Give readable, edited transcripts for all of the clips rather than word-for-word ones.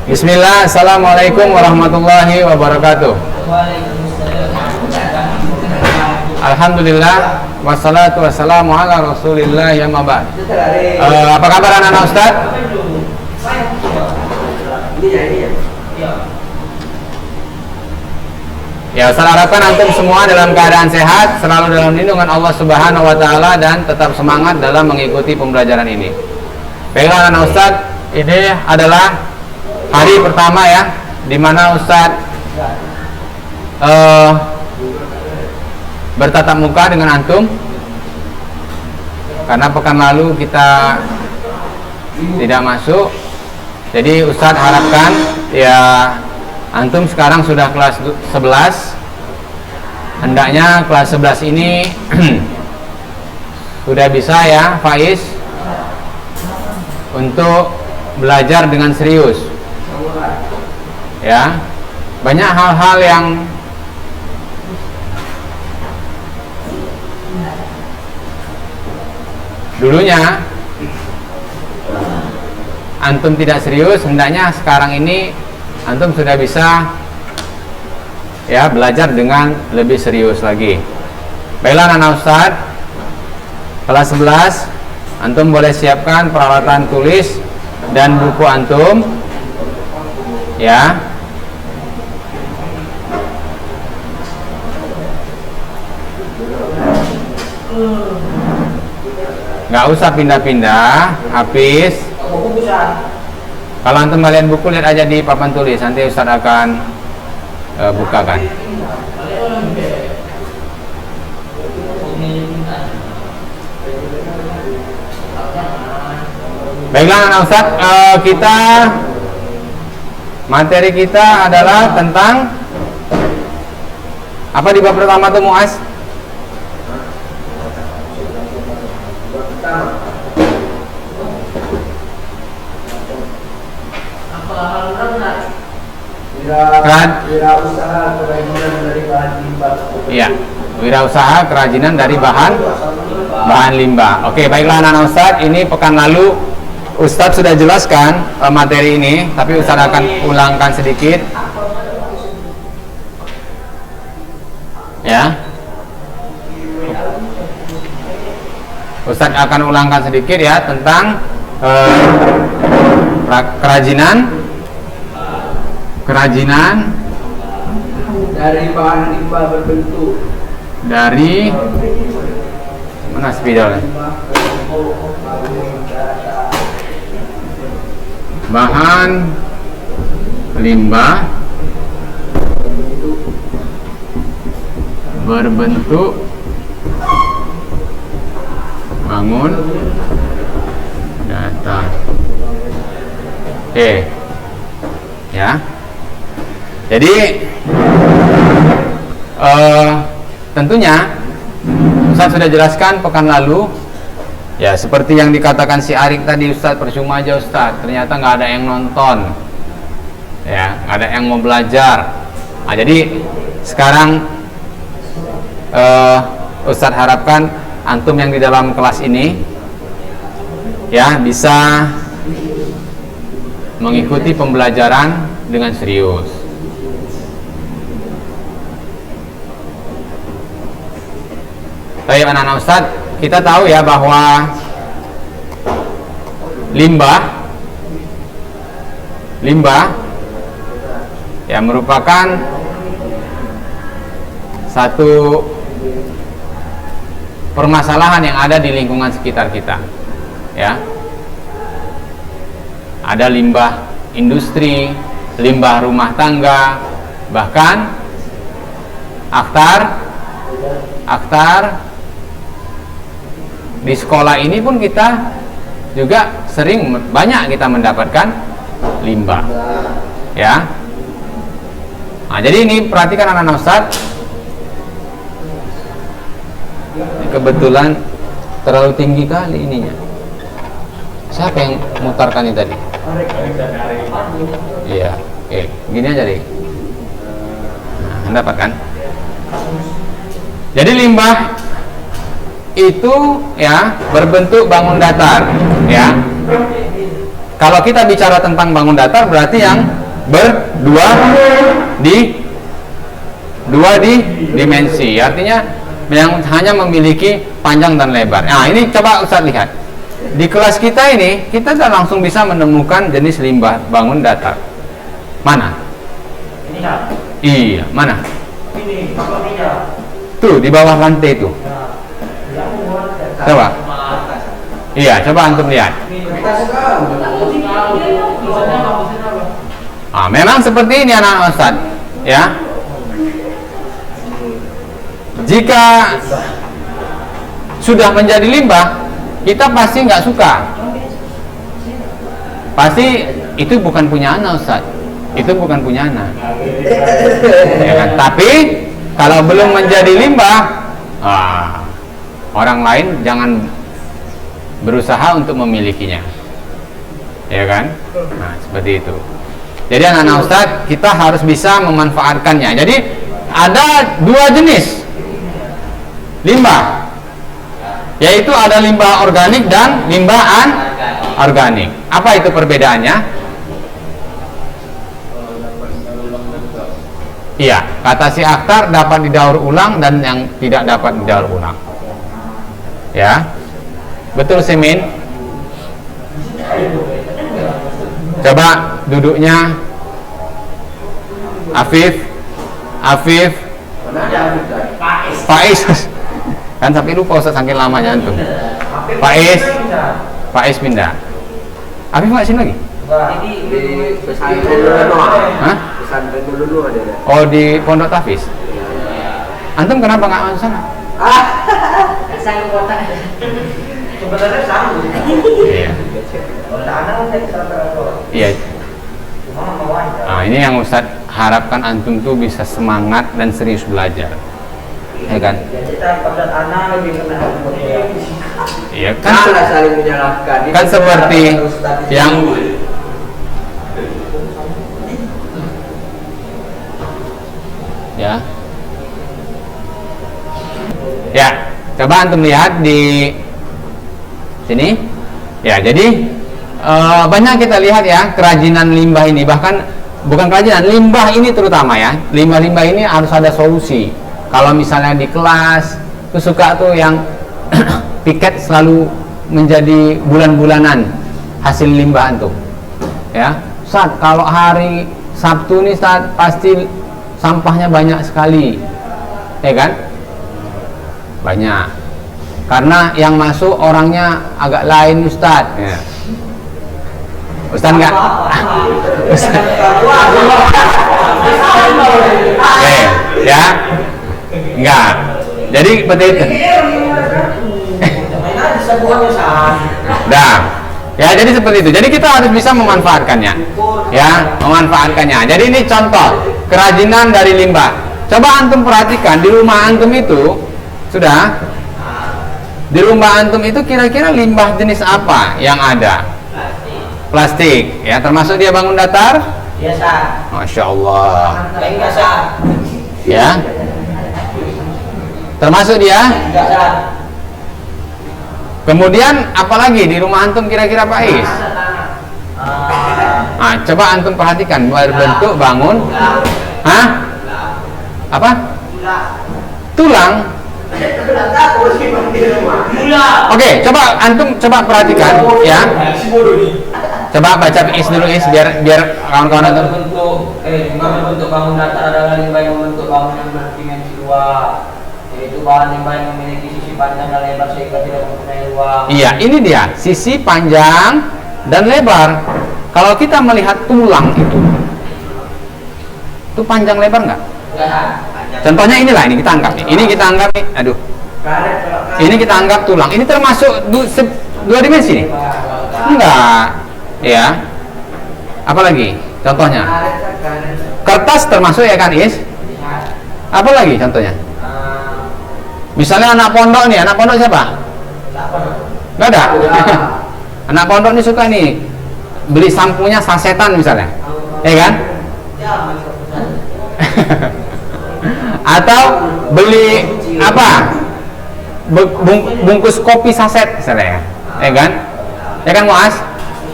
Bismillah, assalamualaikum warahmatullahi wabarakatuh. Alhamdulillah, wassalatu wassalamu ala rasulillah ya mabad. Apa kabar anak-anak Ustaz? Ya, Ustaz harapkan antum semua dalam keadaan sehat, selalu dalam lindungan Allah Subhanahu wa taala dan tetap semangat dalam mengikuti pembelajaran ini. Baiklah anak Ustaz, ini adalah hari pertama ya, di mana Ustaz bertatap muka dengan antum, karena pekan lalu kita tidak masuk. Jadi Ustadz harapkan ya antum sekarang sudah kelas 11. Hendaknya kelas 11 ini sudah bisa ya Faiz untuk belajar dengan serius. Ya, banyak hal-hal yang dulunya antum tidak serius, hendaknya sekarang ini antum sudah bisa ya belajar dengan lebih serius lagi. Baiklah anak Ustaz, kelas 11 antum boleh siapkan peralatan tulis dan buku antum ya. Nggak usah pindah-pindah, habis. Kalau antum kalian buku, lihat aja di papan tulis, nanti Ustaz akan bukakan. Baiklah anak Ustaz, materi kita adalah tentang apa di bab pertama tuh Muaz? Wirausaha kerajinan dari bahan limbah. Iya, wirausaha kerajinan dari bahan limbah. Oke, baiklah anak-anak Ustadz, ini pekan lalu Ustadz sudah jelaskan materi ini, tapi Ustadz akan ulangkan sedikit. Ya. Ustadz akan ulangkan sedikit ya tentang kerajinan dari bahan limbah berbentuk dari mana spidolnya? Bahan limbah berbentuk bangun datar. Ya. Jadi tentunya Ustaz sudah jelaskan pekan lalu ya, seperti yang dikatakan si Arik tadi, Ustaz percuma aja Ustaz, ternyata nggak ada yang nonton ya, nggak ada yang mau belajar. Nah, jadi sekarang Ustaz harapkan antum yang di dalam kelas ini ya bisa mengikuti pembelajaran dengan serius. Baik anak-anak Ustaz, kita tahu ya bahwa limbah ya merupakan satu permasalahan yang ada di lingkungan sekitar kita ya. Ada limbah industri, limbah rumah tangga, bahkan aktar di sekolah ini pun kita juga banyak kita mendapatkan limbah ya. Nah, jadi ini perhatikan anak-anak Ustaz, kebetulan terlalu tinggi kali ininya. Siapa yang mutarkan ini tadi? Iya, oke, gini aja deh. Nah, mendapatkan. Jadi limbah itu ya berbentuk bangun datar ya. Kalau kita bicara tentang bangun datar berarti yang berdua di dimensi, artinya yang hanya memiliki panjang dan lebar. Nah, ini coba Ustaz lihat. Di kelas kita ini, kita sudah langsung bisa menemukan jenis limbah bangun datar. Mana? Ini kan? Iya, mana? Ini, ini. Tuh, di bawah lantai itu. Coba. Iya, coba antum lihat. Ah, memang seperti ini anak-anak Ustaz, ya. Jika sudah menjadi limbah, kita pasti nggak suka. Pasti itu bukan punya anak Ustaz. Itu bukan punya anak. Ya kan? Tapi kalau belum menjadi limbah, orang lain jangan berusaha untuk memilikinya, ya kan? Nah, seperti itu. Jadi anak-anak Ustaz, kita harus bisa memanfaatkannya. Jadi ada dua jenis limbah, yaitu ada limbah organik dan limbah anorganik. Apa itu perbedaannya? Iya, kata si Akhtar dapat didaur ulang dan yang tidak dapat didaur ulang. Ya, betul Semin? Coba duduknya Afif Faiz kan sampai lupa Ustaz saking lamanya antum. Faiz pindah. Afif nggak sini lagi? Di pesantren dulu. Hah? Pesantren dulu ada. Oh, di Pondok Tafis. Antum kenapa nggak masuk sana? Sang kota. Sebenarnya sanggup. Iya. Iya. Nah, ini yang Ustaz harapkan antum tuh bisa semangat dan serius belajar. Ya kan? Iya kan? Saling menyalahkan. Kan seperti yang ya, coba antum lihat di sini. Ya, jadi banyak kita lihat ya kerajinan limbah ini, bahkan bukan kerajinan, limbah ini terutama ya, limbah-limbah ini harus ada solusi. Kalau misalnya di kelas tuh suka tuh yang piket selalu menjadi bulan-bulanan hasil limbah antum, ya. Ustaz, kalau hari Sabtu nih Ustaz, pasti sampahnya banyak sekali, ya kan? Banyak, karena yang masuk orangnya agak lain Ustaz, ya. Ustaz enggak? Ustaz. Ya, enggak. Jadi seperti itu. Dah. Ya, jadi seperti itu. Jadi kita harus bisa memanfaatkannya. Ya, memanfaatkannya. Jadi ini contoh kerajinan dari limbah. Coba antum perhatikan di rumah antum itu sudah. Di rumah antum itu kira-kira limbah jenis apa yang ada? Plastik, ya, termasuk dia bangun datar? Biasa. Masya Allah. Biasa. Ya, termasuk dia. Kemudian apalagi di rumah antum kira-kira Pak Is? Nah, coba antum perhatikan berbentuk bangun. Hah? Apa? Tulang. Oke, coba antum perhatikan ya. Coba baca Is dulu Is biar kawan-kawan antum. Bentuk bangun datar adalah limbah yang membentuk bangun yang berdimensi dua, yaitu bahan limbah yang memiliki sisi panjang dan lebar sehingga tidak mempunyai ruang. Iya, ini dia sisi panjang dan lebar. Kalau kita melihat tulang itu panjang lebar nggak? Contohnya inilah, ini kita anggap nih. Ini kita anggap nih. Aduh. Ini kita anggap tulang. Ini termasuk dua dimensi nih? Enggak. Ya. Apalagi? Contohnya? Kertas termasuk ya kan, Is? Apalagi contohnya? Misalnya anak pondok nih. Anak pondok siapa? Enggak ada. Anak pondok nih suka nih beli sampunya sasetan misalnya. Ya kan? Atau beli apa? Bungkus kopi saset misalnya, ya kan? Ya kan Muas?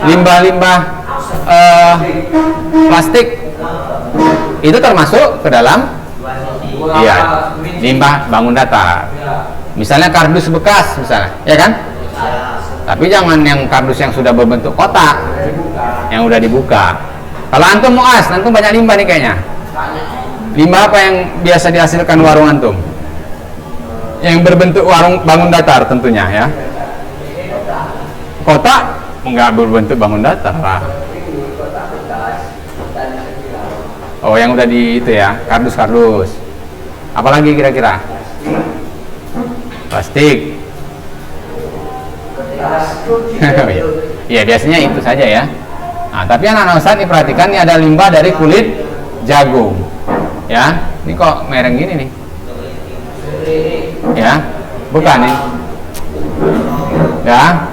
limbah-limbah plastik itu termasuk ke dalam limbah bangun datar. Misalnya kardus bekas misalnya, ya kan? Tapi jangan yang kardus yang sudah berbentuk kotak, yang udah dibuka. Kalau antum muas, antum banyak limbah nih kayaknya. Limbah apa yang biasa dihasilkan warung antum? Yang berbentuk warung bangun datar tentunya ya. Kotak enggak berbentuk bangun datar lah. Oh, yang udah di itu ya, kardus-kardus. Apalagi kira-kira? Plastik. Iya, biasanya itu saja ya. Nah, tapi anak-anak Ustaz diperhatikan ini ada limbah dari kulit jagung. Ya, ini kok mereng gini nih? Ya, bukan nih. Ya.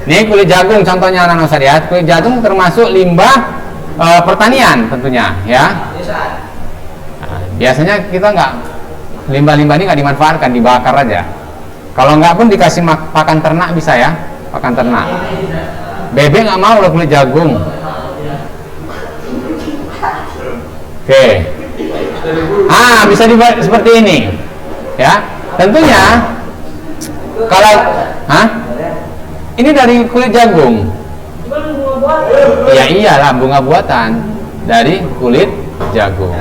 Ini kulit jagung contohnya anak-anak Ustaz ya. Kulit jagung termasuk limbah pertanian tentunya ya. Nah, biasanya kita nggak limbah-limbah ini nggak dimanfaatkan, dibakar aja. Kalau nggak pun dikasih pakan ternak bisa ya, pakan ternak. Bebek nggak mau loh kulit jagung. Oke. Bisa dibuat seperti ini ya. Tentunya kalau ini dari kulit jagung. Ya iyalah, bunga buatan dari kulit jagung.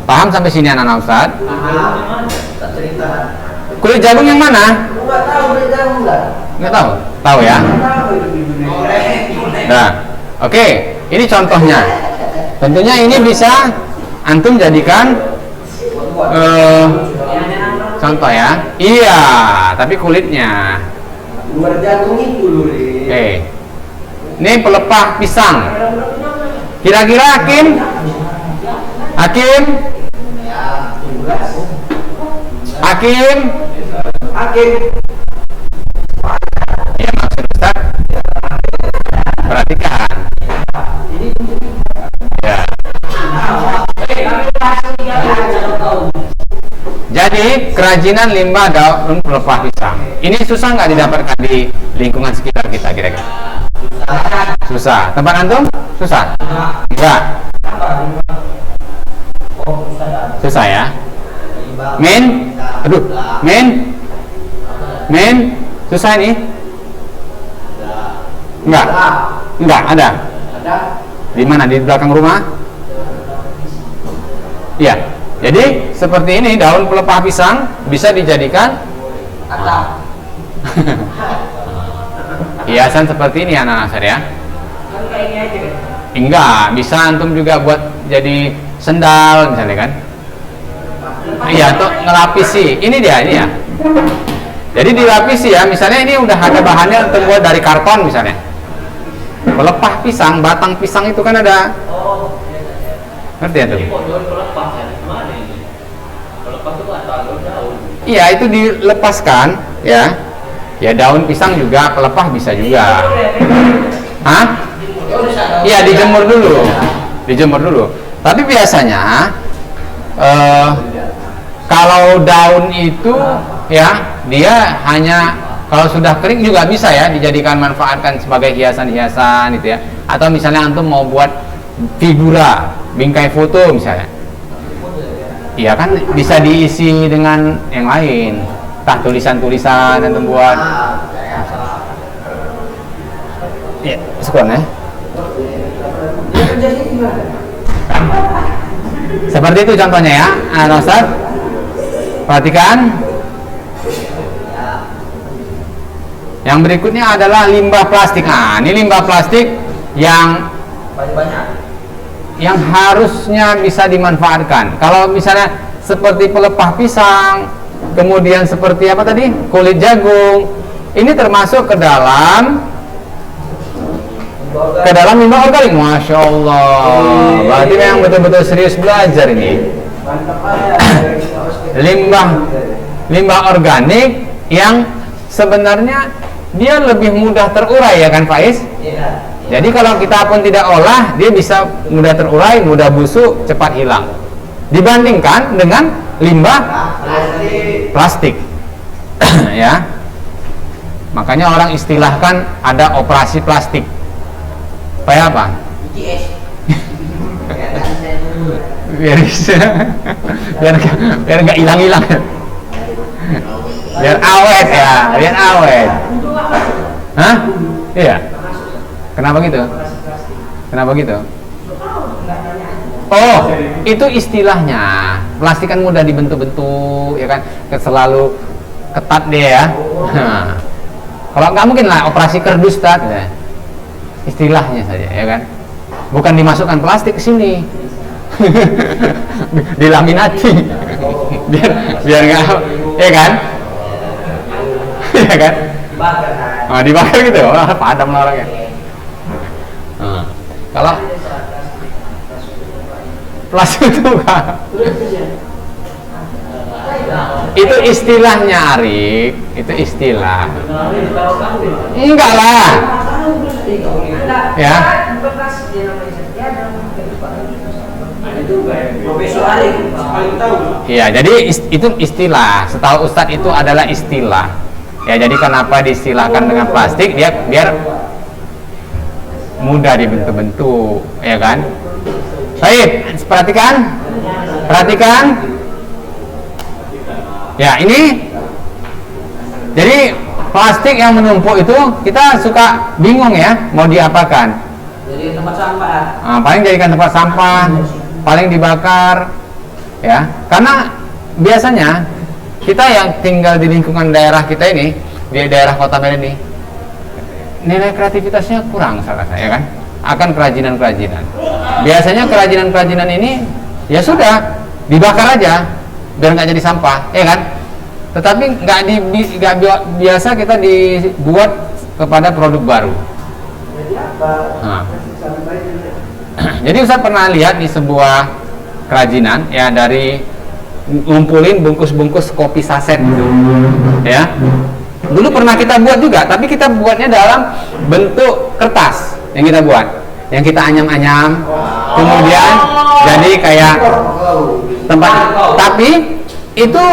Paham sampai sini anak-anak Ustaz? Kulit jagung yang mana? Nggak tahu. Tahu ya? Nah, oke. Ini contohnya. Tentunya ini bisa antum jadikan contoh ya. Iya, tapi kulitnya. Luar jagung itu loh. Ini pelepah pisang. Kira-kira Hakim? Hakim? Ya maksud Ustaz. Perhatikan. Ya. Jadi kerajinan limbah daun pelepah pisang. Ini susah nggak didapatkan di lingkungan sekitar kita kira-kira? Susah. Tempat antum? Susah? Enggak. Susah ya. Min, susah ini? Enggak ada. Di mana? Di belakang rumah? Iya. Jadi seperti ini daun pelepah pisang bisa dijadikan hiasan seperti ini anak-anak saya. Enggak, bisa antum juga buat jadi sendal misalnya kan. Iya, atau ngelapisi. Ini dia ini ya. Jadi dilapisi ya, misalnya ini udah ada bahannya terbuat dari karton misalnya. Pelepah pisang, batang pisang itu kan ada. Ngerti ya tuh? Iya, itu dilepaskan ya. Ya daun pisang juga pelepah bisa juga. Iya, dijemur dulu. Tapi biasanya kalau daun itu ya dia hanya kalau sudah kering juga bisa ya dijadikan manfaatkan sebagai hiasan-hiasan gitu ya. Atau misalnya antum mau buat figura, bingkai foto misalnya. Iya kan bisa diisi dengan yang lain. Entah tulisan-tulisan antum buat. Iya, sekarang ya. Seperti itu contohnya ya, Ustaz. Perhatikan. Yang berikutnya adalah limbah plastik. Ini limbah plastik yang harusnya bisa dimanfaatkan. Kalau misalnya seperti pelepah pisang, kemudian seperti apa tadi? Kulit jagung. Ini termasuk ke dalam limbah organik. Masya Allah. Berarti memang betul-betul serius belajar ini. Limbah organik yang sebenarnya dia lebih mudah terurai ya kan Faiz? Jadi kalau kita pun tidak olah, dia bisa mudah terurai, mudah busuk, cepat hilang. Dibandingkan dengan limbah plastik. Ya. Makanya orang istilahkan ada operasi plastik. Supaya apa? ITS. biar biar nggak hilang-hilang, biar awet ya, biar awet. Hah? Iya. Kenapa gitu? Kenapa gitu? Oh, itu istilahnya. Plastik kan mudah dibentuk-bentuk, ya kan? Selalu ketat dia ya. Nah, kalau nggak mungkin lah operasi kerdus tat, ya. Istilahnya saja, ya kan? Bukan dimasukkan plastik ke sini. Dilaminati. biar nggak, ya kan? Ya kan? Dibakar gitu. Padam lah orangnya. Kalau plastik itu kan, itu istilahnya Arik, itu istilah. Enggak lah, ya. Profesor Arik paling tahu. Iya, jadi itu istilah. Setahu Ustadz itu adalah istilah. Ya, jadi kenapa diistilahkan dengan plastik? Dia biar mudah dibentuk-bentuk, ya kan? Baik, perhatikan. Ya, ini jadi plastik yang menumpuk itu kita suka bingung ya, mau diapakan? Jadi tempat sampah. Paling jadikan tempat sampah, paling dibakar, ya. Karena biasanya kita yang tinggal di lingkungan daerah kita ini, di daerah Kota Medan ini, nilai kreativitasnya kurang, salah saya kan, akan kerajinan-kerajinan. Biasanya kerajinan-kerajinan ini ya sudah dibakar aja biar nggak jadi sampah, ya kan? Tetapi nggak biasa kita dibuat kepada produk baru. Nah. Jadi Ustaz pernah lihat di sebuah kerajinan ya, dari ngumpulin bungkus-bungkus kopi saset gitu, ya. Dulu pernah kita buat juga, tapi kita buatnya dalam bentuk kertas yang kita buat, yang kita anyam-anyam, kemudian jadi kayak tempat, tapi itu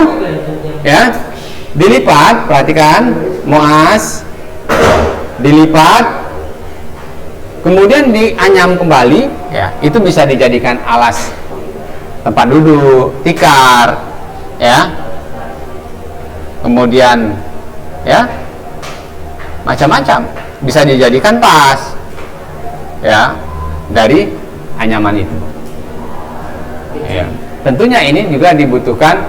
ya dilipat, perhatikan, Muas, dilipat, kemudian dianyam kembali, ya itu bisa dijadikan alas tempat duduk, tikar, ya, kemudian ya macam-macam, bisa dijadikan tas, ya, dari anyaman itu. Ya, tentunya ini juga dibutuhkan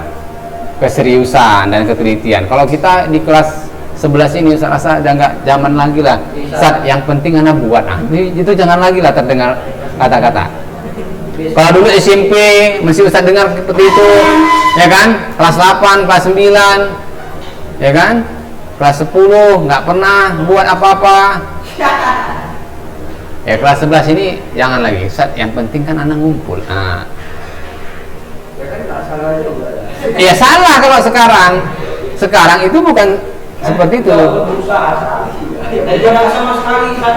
keseriusan dan ketelitian. Kalau kita di kelas 11 ini saya rasa udah nggak zaman lagi lah. Saat yang penting anak buat, itu jangan lagi lah terdengar kata-kata. Kalau dulu SMP masih Ustaz dengar seperti itu, ya kan? Kelas 8, kelas 9, ya kan? Kelas 10 nggak pernah buat apa-apa. Ya kelas 11 ini jangan lagi. Ustaz, yang penting kan anak ngumpul. Nah. Ya salah kalau sekarang. Sekarang itu bukan seperti itu.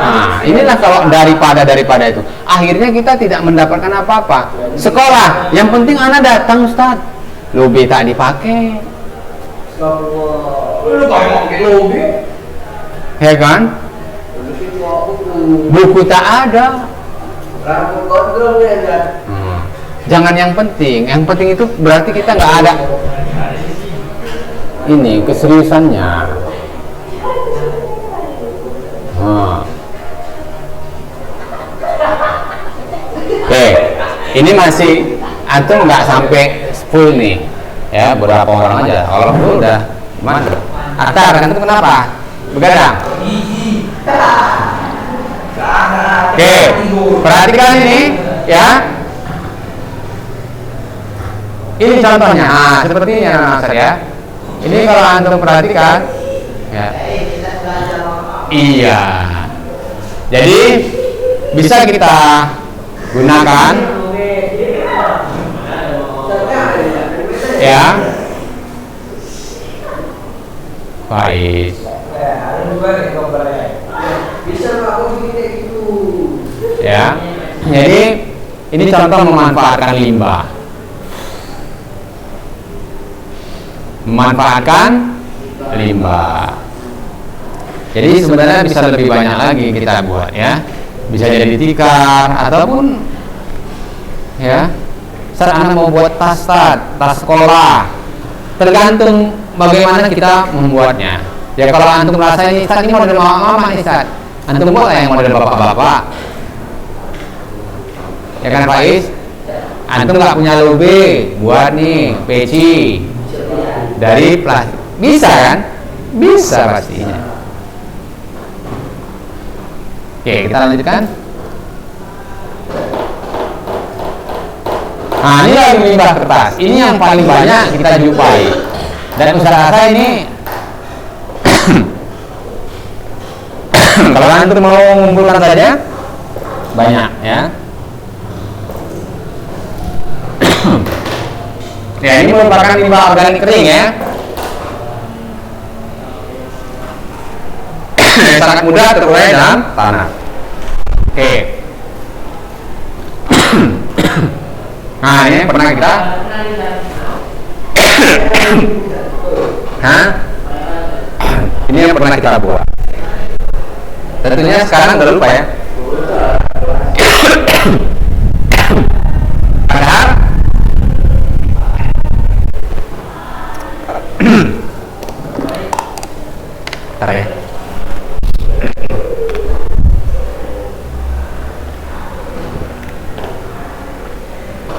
Nah, inilah kalau daripada itu. Akhirnya kita tidak mendapatkan apa-apa. Sekolah, yang penting anak datang Ustaz. Lobe tak dipakai. Ya kan? Buku tak ada. Jangan yang penting itu berarti kita nggak ada ini keseriusannya. Oke, ini masih antum nggak sampai full nih, ya beberapa orang aja. Kalau full udah mana? Atar, antum kenapa? Begadang. Oke, perhatikan ini, ya. Ini contohnya, seperti ini ya, Mas ya. Ini kalau antum perhatikan, ya. Iya. Jadi bisa kita gunakan, ya. Baik. Ya. Jadi ini contoh memanfaatkan limbah. Jadi sebenarnya bisa lebih banyak lagi kita buat ya. Bisa jadi tikar ataupun ya. Saat anak mau buat tas sekolah, tergantung bagaimana kita membuatnya. Ya kalau antum merasa ini Ustaz, ini model mama nih Ustaz, antum buat yang model bapak-bapak. Ya kan Pak Is? Antum nggak punya lube, buat nih peci dari plastik. Bisa kan? Bisa pastinya. Oke, kita lanjutkan. Nah, ini lagi limbah kertas. Ini yang paling banyak kita jumpai. Dan usaha saya ini kalau antum mau mengumpulkan saja banyak ya. Ya, ini merupakan limbah organik kering ya. Sangat mudah terurai dalam tanah. Oke. Nah, ini pernah kita ini yang pernah kita buat. Tentunya sekarang udah lupa ya. Padahal bentar ya.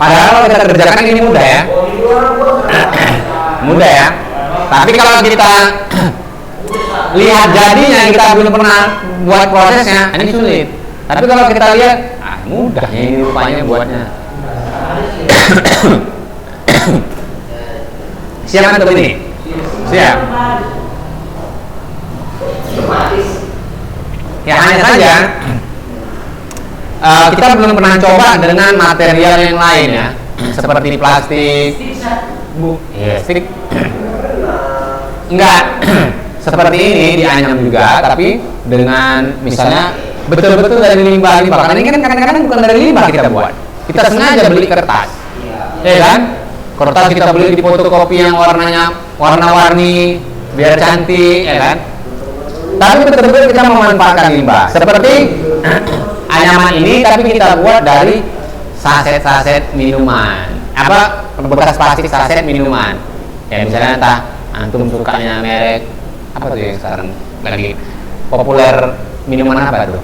Padahal kalau kita kerjakan ini mudah ya. Mudah ya. Tapi kalau kita lihat jadinya, kita belum pernah buat prosesnya, ini sulit. Tapi kalau kita lihat, mudah ya ini rupanya buatnya. Siap kan ini? Siap. Ya hanya saja kita belum pernah coba dengan material yang lain ya, seperti plastik, stick. Enggak seperti ini dianyam juga, tapi dengan misalnya betul-betul dari limbah. Karena ini kan kadang-kadang bukan dari limbah kita buat. Kita sengaja beli kertas, ya kan? Kertas kita beli di fotokopi yang warnanya warna-warni biar cantik, ya kan? Tapi betul-betul kita memanfaatkan limbah. Seperti anyaman ini, tapi kita buat dari saset-saset minuman. Bekas plastik saset minuman. Ya misalnya entah antum sukanya merek apa tuh yang sekarang lagi populer, minuman apa tuh?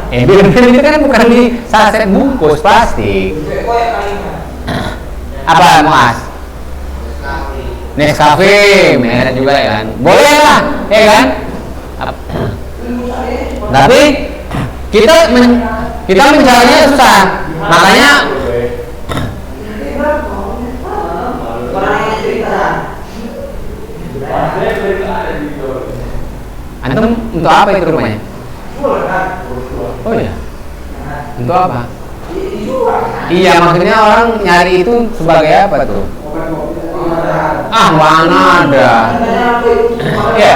Bir itu kan bukan di saset bungkus plastik. Apa Muas? Nescafe, merek juga ya kan? Boleh lah, ya kan? Tapi kita mencarinya susah, makanya antum untuk apa itu rumahnya? Oh iya, untuk apa? Iya, maksudnya orang nyari itu sebagai apa tuh? Mana ada? Ya,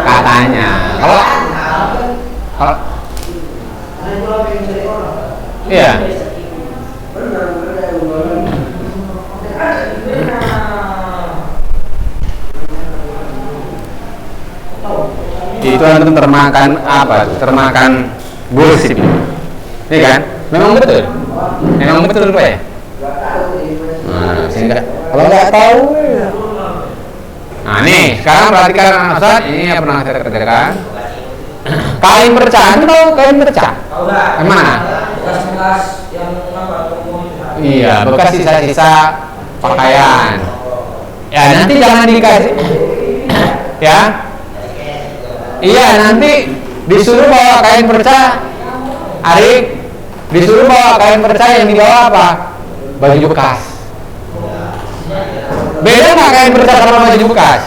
katanya. Kalau iya. Itu antum termakan apa? Termakan gosip. Iya kan? Memang betul Pak ya? Nah, sehingga kalau nggak tahu. Nah nih, sekarang perhatikan Ustaz, ini yang pernah saya kerjakan. Kain perca, anda tahu kain perca? Yang mana? Bekas yang apa? Iya, bekas sisa-sisa pakaian. Ya nanti jangan dikasih. Ya. Iya, nanti disuruh bawa kain perca. Arik, disuruh bawa kain perca yang dibawa apa? Baju bekas. Beda nggak kain perca sama baju bekas?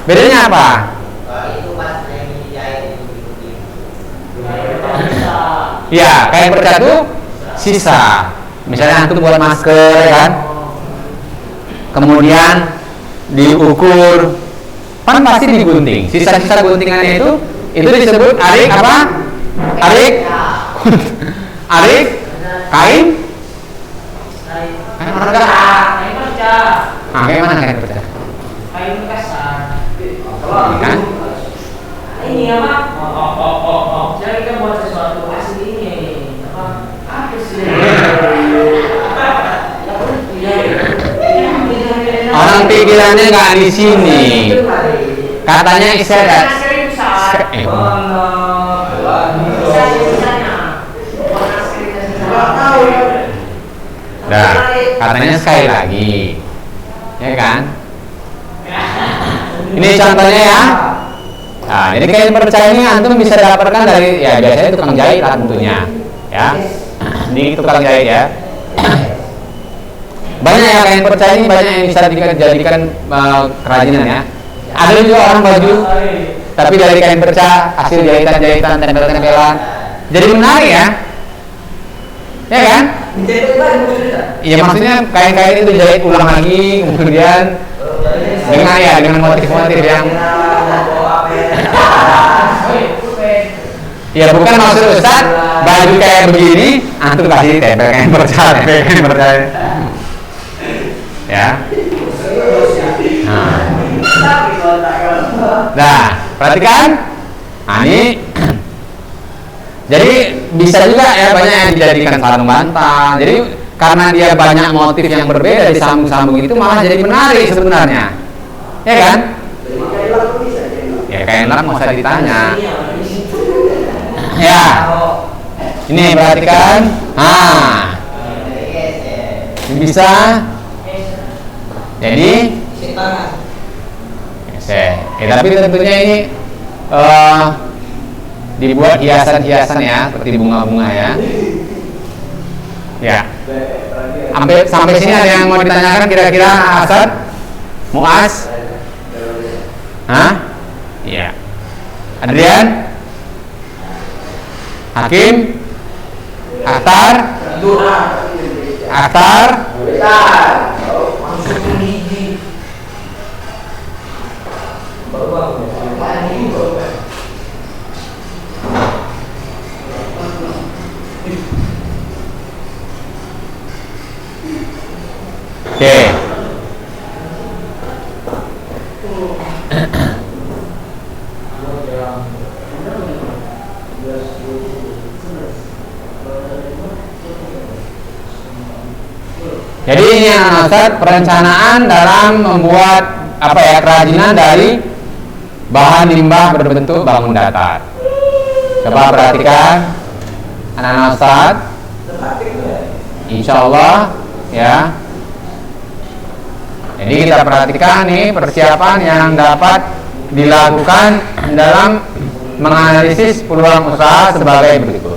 Bedanya apa? Ya, kain perca itu sisa. Misalnya antum buat masker, ya kan? Kemudian diukur, kan pasti digunting. Sisa-sisa guntingannya itu disebut arik apa? Arik kain perca. Nah, kayak mana kain perca? Kain kasar. Kan? Ini apa? Jadi kita buat sesuatu asli ini apa sih? Orang pikirannya nggak di sini. Katanya isyarat. Nah, katanya sekali lagi, ya kan? Ini contohnya ya. Nah, ini kain perca ini antum bisa dapatkan dari, ya biasanya tukang jahit lah tentunya, ya. Di tukang jahit ya. Banyak ya kain perca ini, banyak yang bisa dijadikan kerajinan ya. Ada juga orang baju, tapi dari kain perca hasil jahitan-jahitan, tempel-tempelan, jadi menarik ya. Ya kan? Iya, maksudnya kain-kain itu jahit ulang lagi, kemudian dengan motif-motif yang ya bukan maksud Ustaz baju kayak begini antum kasih tempel kain perca ya. Nah, perhatikan. Nah, ini jadi bisa juga ya banyak yang dijadikan sarung bantal. Jadi karena dia banyak motif yang berbeda disambung-sambung itu malah jadi menarik sebenarnya. Ya kan? Ya kain lap nggak usah ditanya. Ya. Ini perhatikan. Nah. Ini bisa. Jadi tapi tentunya ini dibuat hiasan-hiasan ya, seperti bunga-bunga ya. Ya. Sampai sini ada yang mau ditanyakan kira-kira Asad? Muaz? Hah? Iya. Adrian? Hakim? Akhtar? Akhtar? Oke. Jadi ini Ustaz, perencanaan dalam membuat kerajinan dari bahan limbah berbentuk bangun datar. Coba perhatikan anak-anak Ustaz. Insyaallah ya. Jadi kita perhatikan nih persiapan yang dapat dilakukan dalam menganalisis peluang usaha sebagai berikut.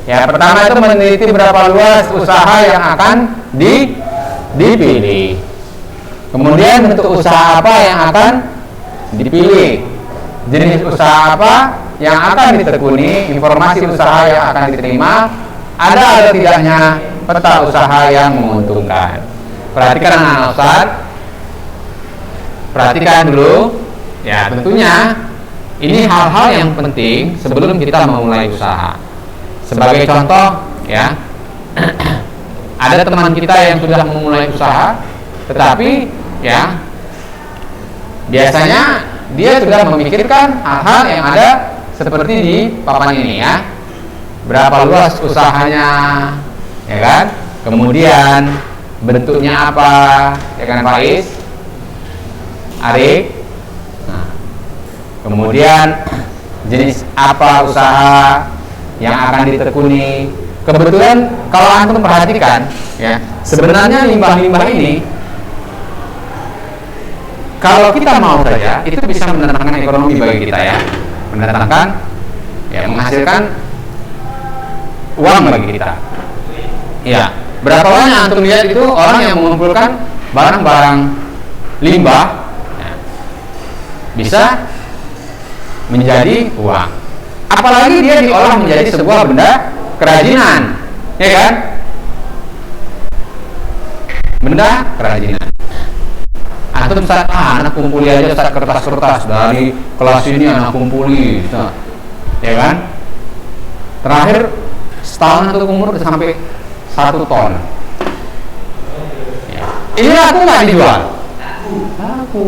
Ya, pertama itu meneliti berapa luas usaha yang akan dipilih. Kemudian bentuk usaha apa yang akan dipilih, jenis usaha apa yang akan ditekuni, informasi usaha yang akan diterima, ada atau tidaknya peta usaha yang menguntungkan. Perhatikan anak-anak Ustaz. Perhatikan dulu. Ya, tentunya ini hal-hal yang penting sebelum kita memulai usaha. Sebagai contoh, ya, ada teman kita yang sudah memulai usaha, tetapi ya biasanya dia sudah memikirkan hal-hal yang ada seperti di papan ini ya. Berapa luas usahanya, ya kan? Kemudian bentuknya apa, ya kan Faiz? Arik. Nah, kemudian jenis apa usaha yang akan ditekuni. Kebetulan kalau antum perhatikan ya, sebenarnya limbah-limbah ini kalau kita mau saja itu bisa mendatangkan ekonomi bagi kita ya, mendatangkan ya, menghasilkan uang bagi kita. Ya, berapa banyak antum lihat itu orang yang mengumpulkan barang-barang limbah ya, bisa menjadi uang. Apalagi dia diolah menjadi sebuah benda kerajinan, ya kan? Benda kerajinan. Antum saat anak kumpuli aja saat kertas-kertas dari kelas ini anak kumpuli, ya kan? Terakhir setahun atau umur sampai 1 ton. Ya. Ini aku nggak dijual, Laku.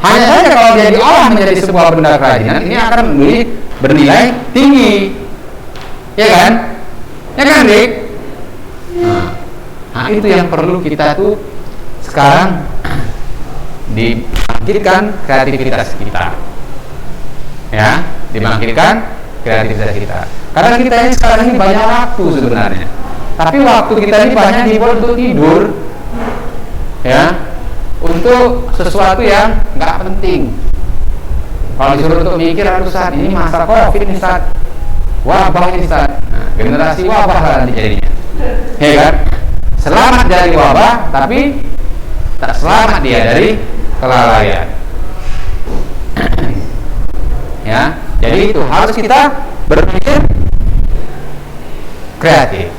Hanya saja kalau dia diolah menjadi sebuah benda kerajinan, ini akan bernilai tinggi, ya kan? Ya kan, Dik? Nah, itu yang perlu kita tuh sekarang dibangkitkan kreativitas kita, ya, dibangkitkan kreativitas kita. Karena kita ini sekarang ini banyak waktu sebenarnya, tapi waktu kita ini banyak dibuat untuk tidur, ya, untuk sesuatu yang nggak penting. Kalau disuruh untuk mikir, aduh Ustaz, ini masa COVID nih Ustaz, wabah ini Ustaz, nah, generasi wabah lah nanti jadinya, ya kan? Selamat dari wabah, tapi tak selamat dia dari kelalaian. Ya, jadi itu harus kita berpikir kreatif.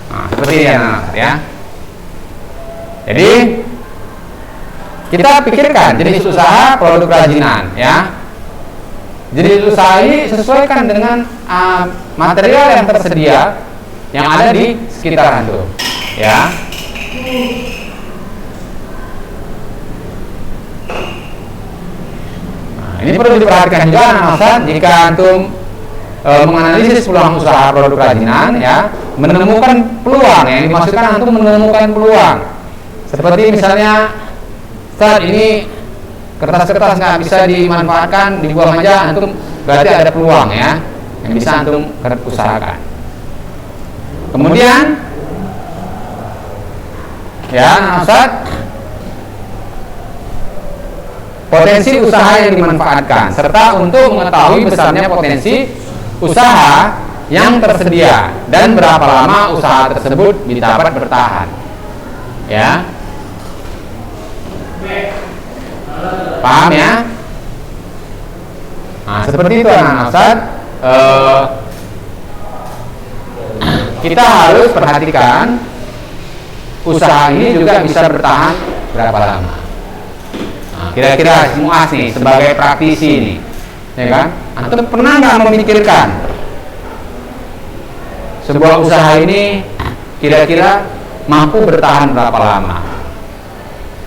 Nah, seperti ini ya. Jadi kita pikirkan jenis usaha produk kerajinan, ya. Jenis usaha ini sesuaikan dengan material yang tersedia yang ada di sekitar antum, ya. Nah, ini perlu diperhatikan juga Ustaz, jika antum menganalisis peluang usaha produk kerajinan, ya, menemukan peluang, yang dimaksudkan antum menemukan peluang. Seperti misalnya, Ustaz, ini kertas-kertas nggak bisa dimanfaatkan, dibuang aja, antum berarti ada peluang, ya, yang bisa antum usahakan. Kemudian, ya, Ustaz, potensi usaha yang dimanfaatkan, serta untuk mengetahui besarnya potensi usaha yang tersedia dan berapa lama usaha tersebut dapat bertahan, ya. Paham ya? Nah, seperti itu anak Ustaz. Kita harus perhatikan usaha ini juga bisa bertahan berapa lama. Nah, kira-kira Muas nih sebagai praktisi ini, ya kan? Antum pernah nggak memikirkan sebuah usaha ini kira-kira mampu bertahan berapa lama?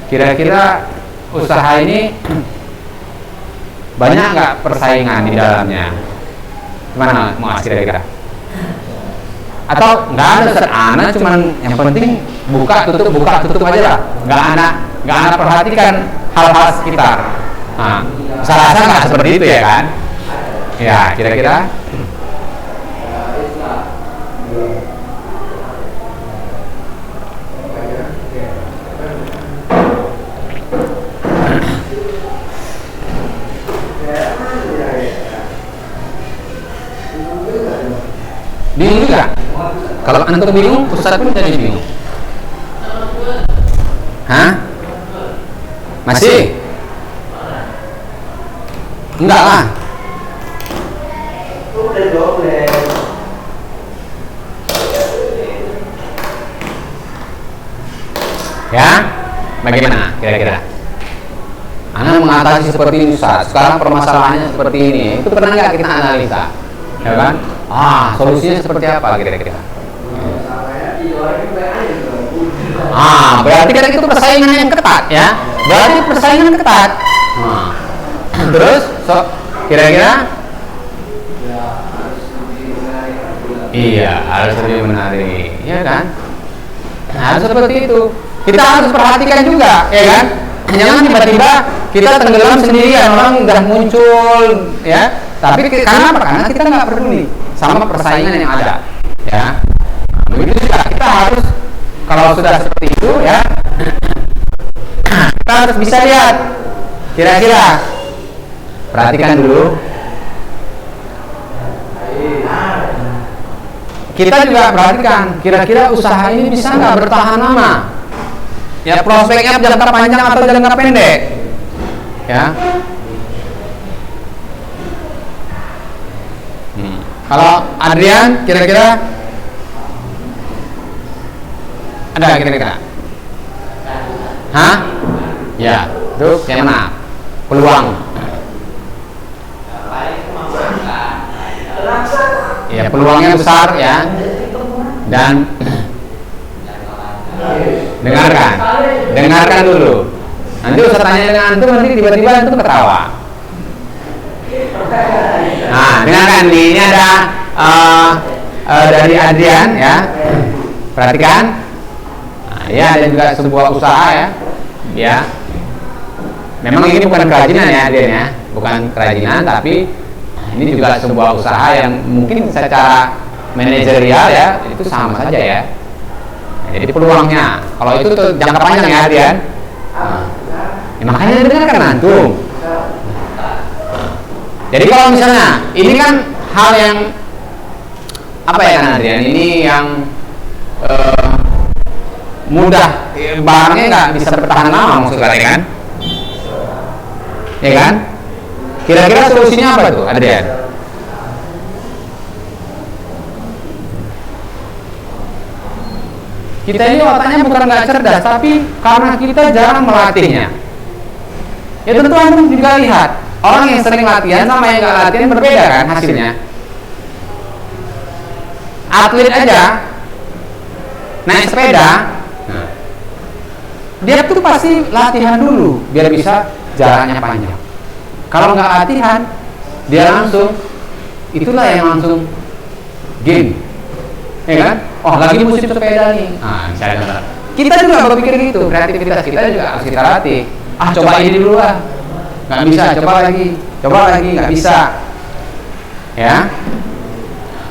Kira-kira usaha ini banyak nggak persaingan di dalamnya? Gimana Muas kira-kira? Atau nggak ada sederhana, cuman yang penting buka tutup aja lah, nggak ada perhatikan hal-hal sekitar. Nah, saya rasa nggak seperti itu ya kan? Ya, kira-kira bingung juga. Kalau antum bingung, Ustaz pun jadi bingung. Hah? Masih? Enggak lah. Ya? Bagaimana kira-kira? Anda mengatasi seperti ini Ustaz, sekarang permasalahannya seperti ini. Itu pernah nggak kita analisa? Ya kan? Solusinya seperti apa kira-kira? Berarti kan itu persaingan yang ketat, ya. Berarti persaingan ketat. Terus, kira-kira? Iya, harus lebih menarik, ya kan? Harus seperti itu. Kita harus perhatikan juga, ya kan? Jangan tiba-tiba kita tenggelam sendirian, orang udah muncul, ya. Tapi karena apa? Karena kita nggak peduli sama persaingan yang ada, ya. Begitu juga kita harus, kalau sudah seperti itu, ya, kita harus bisa lihat kira-kira, perhatikan dulu, kita juga perhatikan kira-kira usaha ini bisa nggak bertahan lama, ya, prospeknya jangka panjang atau jangka pendek, ya. Kalau Adrian kira-kira ada kira-kira? Hah? Ya, terus yang mana? Peluang. Ya, peluangnya besar, ya. Dan dengarkan dulu. Nanti Ustaz tanya dengan antum, nanti tiba-tiba antum ketawa. Nah, dengarkan nih, ini ada dari Adrian ya. Perhatikan. Nah, ya ada juga sebuah usaha ya. Ya. Memang ini bukan kerajinan ya Adrian ya, bukan kerajinan, tapi ini juga sebuah usaha yang mungkin secara manajerial ya itu sama saja ya. Jadi peluangnya, kalau itu tuh jangka panjang ya Adrian. Ya, makanya dengarkan antum. Jadi kalau misalnya ini kan hal yang apa ya kan Adrian? Ini yang mudah, barangnya nggak bisa bertahan lama maksudnya kan? Ya kan? Kira-kira solusinya apa tuh Adrian? Kita ini otaknya bukan nggak cerdas, tapi karena kita jarang melatihnya. Ya tentu antum juga lihat, orang yang sering latihan sama yang nggak latihan berbeda kan hasilnya. Atlet aja naik sepeda, dia tuh pasti latihan dulu biar bisa jaraknya panjang. Kalau nggak latihan, dia langsung, itulah yang langsung game, ya kan? Oh lagi musim sepeda nih. Nah, misalnya kita juga berpikir gitu, kreativitas kita juga harus kita latih. Coba ini dulu lah, nggak bisa, coba lagi, nggak bisa, ya.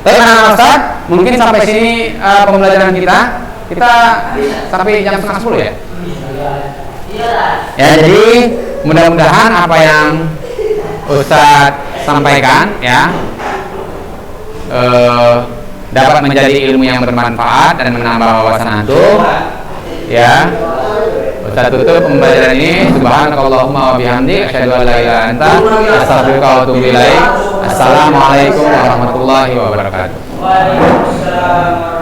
Tapi anak Ustaz, mungkin sampai sini pembelajaran kita sampai jam 9:30 ya. Ya, jadi mudah-mudahan apa yang Ustadz sampaikan ya dapat menjadi ilmu yang bermanfaat dan menambah wawasan antum. Ya, Ustadz tutup pembelajaran ini. Subhanakallahumma wa bihamdik, asyhadu an la ilaha illa anta, astaghfiruka wa atubu ilaik. Assalamualaikum warahmatullahi wabarakatuh. Waalaikumsalam.